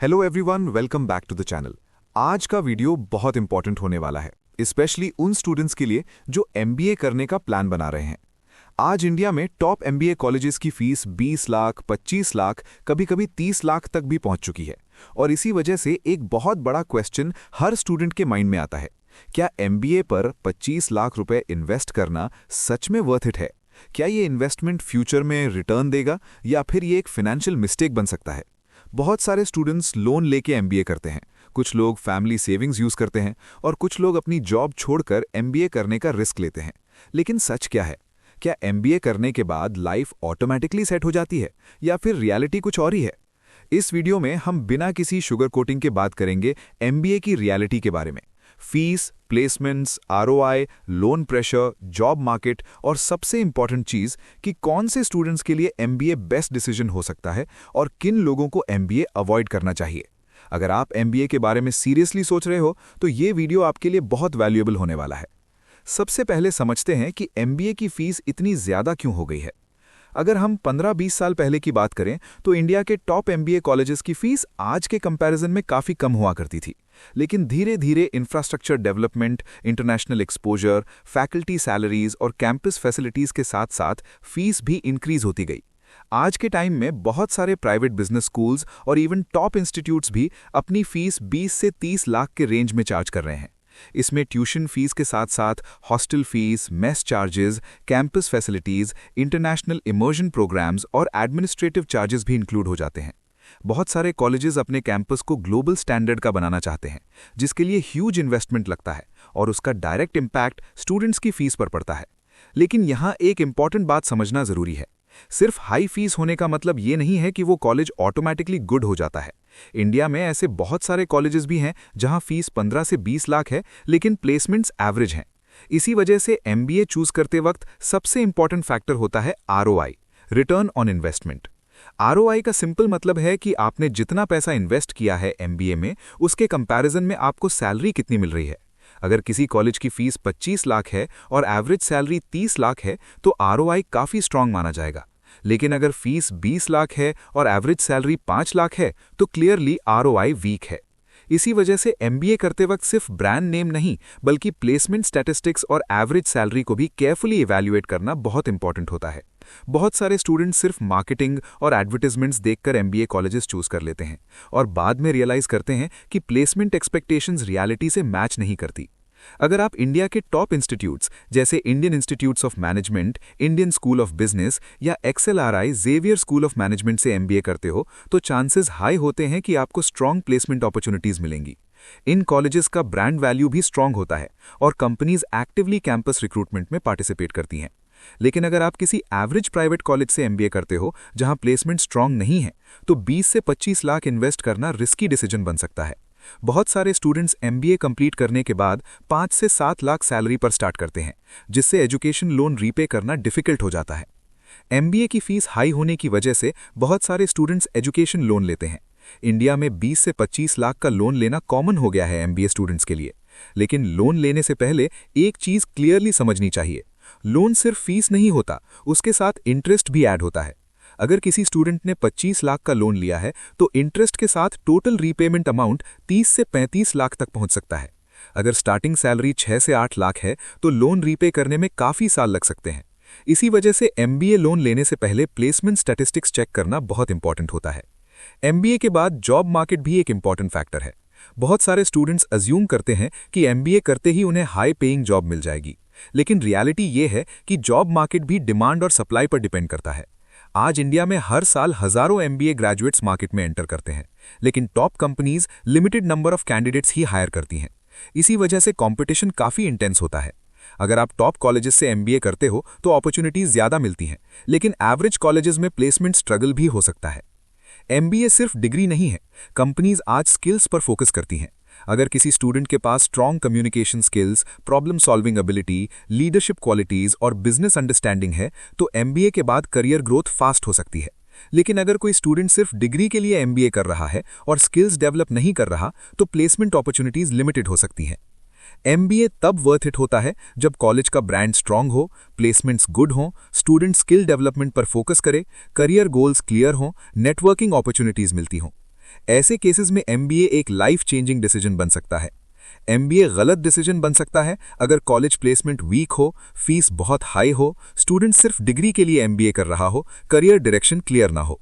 Hello everyone, welcome back to the channel. आज का video बहुत इंपॉर्टेंट होने वाला है, स्पेशली उन स्टूडेंट्स के लिए जो एमबीए करने का प्लान बना रहे हैं। आज इंडिया में टॉप एमबीए कॉलेजेस की फीस 20 लाख, 25 लाख, कभी-कभी 30 लाख तक भी पहुंच चुकी है। और इसी वजह से एक बहुत बड़ा क्वेश्चन हर स्टूडेंट के माइंड में आता है, क्या एमबीए पर 25 लाख रुपए इन्वेस्ट करना सच में वर्थ इट है? क्या ये इन्वेस्टमेंट फ्यूचर में रिटर्न देगा या फिर ये एक फाइनेंशियल मिस्टेक बन सकता है? बहुत सारे स्टूडेंट्स लोन लेके एमबीए करते हैं, कुछ लोग फैमिली सेविंग्स यूज करते हैं और कुछ लोग अपनी जॉब छोड़कर एमबीए करने का रिस्क लेते हैं। लेकिन सच क्या है? क्या एमबीए करने के बाद लाइफ ऑटोमेटिकली सेट हो जाती है या फिर रियलिटी कुछ और ही है? इस वीडियो में हम बिना किसी शुगर कोटिंग के बात करेंगे एमबीए की रियलिटी के बारे में। Fees, placements, ROI, loan pressure, job market और सबसे इंपॉर्टेंट चीज कि कौन से स्टूडेंट्स के लिए एमबीए बेस्ट डिसीजन हो सकता है और किन लोगों को एमबीए अवॉइड करना चाहिए। अगर आप एमबीए के बारे में सीरियसली सोच रहे हो तो ये वीडियो आपके लिए बहुत वैल्यूएबल होने वाला है। सबसे पहले समझते हैं कि एमबीए की फीस इतनी ज्यादा क्यों हो गई है। अगर हम 15-20 साल पहले की बात करें तो इंडिया के टॉप एमबीए कॉलेजेस की फीस आज के कंपैरिजन में काफी कम हुआ करती थी। लेकिन धीरे धीरे infrastructure development, international exposure, faculty salaries और कैंपस फैसिलिटीज के साथ साथ फीस भी इंक्रीज होती गई। आज के टाइम में बहुत सारे प्राइवेट बिजनेस स्कूल्स और इवन टॉप इंस्टीट्यूट्स भी अपनी फीस 20 से 30 लाख के रेंज में चार्ज कर रहे हैं। इसमें ट्यूशन फीस के साथ साथ hostel fees, mess charges, campus facilities, international immersion programs और एडमिनिस्ट्रेटिव चार्जेस भी इंक्लूड हो जाते हैं। बहुत सारे कॉलेजेस अपने कैंपस को ग्लोबल स्टैंडर्ड का बनाना चाहते हैं, जिसके लिए ह्यूज इन्वेस्टमेंट लगता है और उसका डायरेक्ट इम्पैक्ट स्टूडेंट्स की फीस पर पड़ता है। लेकिन यहाँ एक इंपॉर्टेंट बात समझना जरूरी है। सिर्फ हाई फीस होने का मतलब ये नहीं है कि वो कॉलेज ऑटोमेटिकली गुड हो जाता है। इंडिया में ऐसे बहुत सारे कॉलेजेस भी हैं जहां फीस 15 से 20 लाख है लेकिन प्लेसमेंट्स एवरेज हैं। इसी वजह से एमबीए चूज करते वक्त सबसे इंपॉर्टेंट फैक्टर होता है ROI, return on investment. ROI का सिंपल मतलब है कि आपने जितना पैसा इन्वेस्ट किया है एमबीए में, उसके कंपैरिजन में आपको सैलरी कितनी मिल रही है। अगर किसी कॉलेज की फीस 25 लाख है और एवरेज सैलरी 30 लाख है तो आरओआई काफी स्ट्रांग माना जाएगा। लेकिन अगर फीस 20 लाख है और एवरेज सैलरी 5 लाख है तो क्लियरली आरओआई वीक है। इसी वजह से एमबीए करते वक्त सिर्फ ब्रांड नेम नहीं बल्कि प्लेसमेंट स्टैटिस्टिक्स और एवरेज सैलरी को भी केयरफुली इवैल्यूएट करना बहुत इंपॉर्टेंट होता है। बहुत सारे स्टूडेंट्स सिर्फ मार्केटिंग और एडवर्टाइजमेंट्स देखकर एमबीए कॉलेजेस चूज कर लेते हैं और बाद में रियलाइज करते हैं कि प्लेसमेंट एक्सपेक्टेशंस रियलिटी से मैच नहीं करती। अगर आप इंडिया के टॉप इंस्टीट्यूट्स जैसे Indian Institutes of Management, Indian School of Business या XLRI Xavier School of Management से एमबीए करते हो तो चांसेस हाई होते हैं कि आपको स्ट्रांग प्लेसमेंट अपॉर्चुनिटीज मिलेंगी। इन कॉलेजेस का ब्रांड वैल्यू भी स्ट्रांग होता है और कंपनीज एक्टिवली कैंपस रिक्रूटमेंट में पार्टिसिपेट करती हैं। लेकिन अगर आप किसी एवरेज प्राइवेट कॉलेज से एमबीए करते हो जहां प्लेसमेंट स्ट्रांग नहीं है तो 20 से 25 लाख इन्वेस्ट करना रिस्की डिसीजन बन सकता है। बहुत सारे स्टूडेंट्स एमबीए कंप्लीट करने के बाद 5 से 7 लाख सैलरी पर स्टार्ट करते हैं, जिससे एजुकेशन लोन रीपे करना डिफिकल्ट हो जाता है। एमबीए की फीस हाई होने की वजह से बहुत सारे स्टूडेंट्स एजुकेशन लोन लेते हैं। इंडिया में 20 से 25 लाख का लोन लेना कॉमन हो गया है एमबीए स्टूडेंट्स के लिए। लेकिन लोन लेने से पहले एक चीज क्लियरली समझनी चाहिए, लोन सिर्फ फीस नहीं होता, उसके साथ इंटरेस्ट भी ऐड होता है। अगर किसी स्टूडेंट ने 25 लाख का लोन लिया है तो इंटरेस्ट के साथ टोटल रीपेमेंट अमाउंट 30 से 35 लाख तक पहुंच सकता है। अगर स्टार्टिंग सैलरी 6 से 8 लाख है तो लोन रीपे करने में काफी साल लग सकते हैं। इसी वजह से एमबीए लोन लेने से पहले प्लेसमेंट स्टैटिस्टिक्स चेक करना बहुत इंपॉर्टेंट होता है। एमबीए के बाद जॉब मार्केट भी एक इंपॉर्टेंट फैक्टर है। बहुत सारे स्टूडेंट्स अज्यूम करते हैं कि एमबीए करते ही उन्हें हाई पेइंग जॉब मिल जाएगी, लेकिन रियलिटी ये है कि जॉब मार्केट भी डिमांड और सप्लाई पर डिपेंड करता है। आज इंडिया में हर साल हजारों एमबीए ग्रेजुएट्स मार्केट में एंटर करते हैं, लेकिन top companies limited number of candidates ही हायर करती हैं। इसी वजह से कंपटीशन काफी इंटेंस होता है। अगर आप टॉप कॉलेजेस से एमबीए करते हो तो अपॉर्चुनिटीज ज्यादा मिलती हैं, लेकिन एवरेज कॉलेजेस में प्लेसमेंट स्ट्रगल भी हो सकता है। एमबीए सिर्फ डिग्री नहीं है, कंपनीज आज स्किल्स पर फोकस करती हैं। अगर किसी स्टूडेंट के पास strong communication skills, problem solving ability, leadership qualities और बिजनेस अंडरस्टैंडिंग है तो एमबीए के बाद करियर ग्रोथ फास्ट हो सकती है। लेकिन अगर कोई स्टूडेंट सिर्फ डिग्री के लिए एमबीए कर रहा है और स्किल्स डेवलप नहीं कर रहा तो प्लेसमेंट अपॉर्चुनिटीज लिमिटेड हो सकती हैं। एमबीए तब वर्थ इट होता है जब कॉलेज का ब्रांड स्ट्रांग हो, प्लेसमेंट्स गुड हो, स्टूडेंट स्किल डेवलपमेंट पर फोकस करे, करियर गोल्स क्लियर हो, नेटवर्किंग अपॉर्चुनिटीज मिलती हों। ऐसे केसेस में एमबीए एक लाइफ चेंजिंग डिसीजन बन सकता है। एमबीए गलत डिसीजन बन सकता है अगर कॉलेज प्लेसमेंट वीक हो, फीस बहुत हाई हो, स्टूडेंट सिर्फ डिग्री के लिए एमबीए कर रहा हो, करियर डायरेक्शन क्लियर ना हो।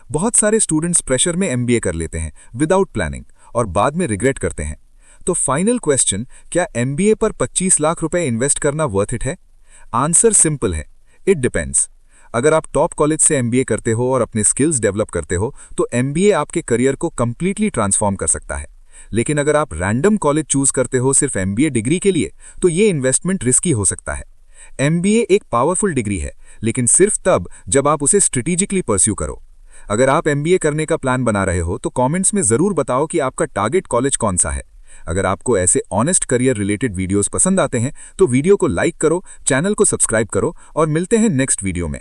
बहुत सारे स्टूडेंट्स प्रेशर में एमबीए कर लेते हैं विदाउट प्लानिंग और बाद में रिग्रेट करते हैं। तो फाइनल क्वेश्चन, क्या एमबीए पर 25 लाख रुपए इन्वेस्ट करना वर्थ इट है? आंसर सिंपल है, इट डिपेंड्स। अगर आप टॉप कॉलेज से एमबीए करते हो और अपने स्किल्स डेवलप करते हो तो एमबीए आपके करियर को कंप्लीटली ट्रांसफॉर्म कर सकता है। लेकिन अगर आप रैंडम कॉलेज चूज करते हो सिर्फ एमबीए डिग्री के लिए, तो ये इन्वेस्टमेंट रिस्की हो सकता है। एमबीए एक पावरफुल डिग्री है, लेकिन सिर्फ तब जब आप उसे स्ट्रेटेजिकली परस्यू करो। अगर आप एमबीए करने का प्लान बना रहे हो तो कमेंट्स में जरूर बताओ कि आपका टारगेट कॉलेज कौन सा है। अगर आपको ऐसे ऑनेस्ट करियर रिलेटेड वीडियोस पसंद आते हैं तो वीडियो को लाइक करो, चैनल को सब्सक्राइब करो और मिलते हैं नेक्स्ट वीडियो में।